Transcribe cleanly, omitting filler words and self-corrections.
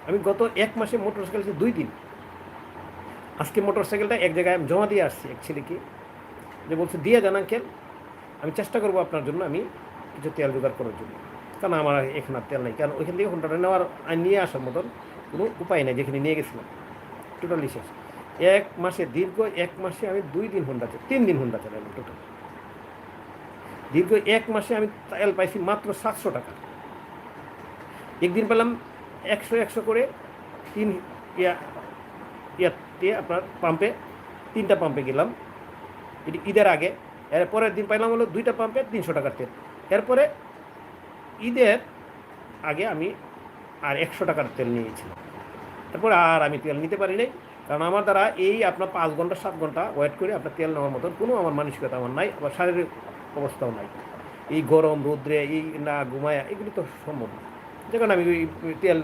আমি গত 1 মাসে মোটরসাইকেল 2 দিন। আজকে মোটরসাইকেলটা এক জায়গায় আমি জমা দিয়ে আসছি এক ছেলেকে, যে বলছে দিয়ে যান আঙ্কেল, আমি চেষ্টা করবো আপনার জন্য আমি কিছু তেল জোগাড় করার জন্য। কারণ আমার এখন আর তেল নেই, কারণ ওইখান থেকে হোন্ডাটা নেওয়ার নিয়ে আসার মতন কোনো উপায় নেই, যেখানে নিয়ে গেছিলাম টোটালি শেষ। 1 মাসে, দীর্ঘ 1 মাসে আমি 2 দিন হোন্ডা 3 দিন হোন্ডা চালালাম টোটাল। দীর্ঘ 1 মাসে আমি তেল পাইছি মাত্র 700 টাকা। একদিন পেলাম 100 করে 3 ইয়াতে আপনার পাম্পে, 3টা পাম্পে গেলাম, এটি ঈদের আগে। এর পরের দিন পাইলাম হলো 2টা পাম্পে 300 টাকার তেল। এরপরে ঈদের আগে আমি আর 100 টাকার তেল নিয়েছিলাম। তারপরে আর আমি তেল নিতে পারি নাই, কারণ আমার দ্বারা এই আপনার 5 ঘন্টা 7 ঘন্টা ওয়েট করে আপনার তেল নেওয়ার মতন কোনো আমার মানসিকতা আমার নাই, আবার শারীরিক অবস্থাও নাই। এই গরম রৌদ্রে এই না ঘুমায়া এগুলি তো সম্ভব না, যে কারণে আমি ওই তেল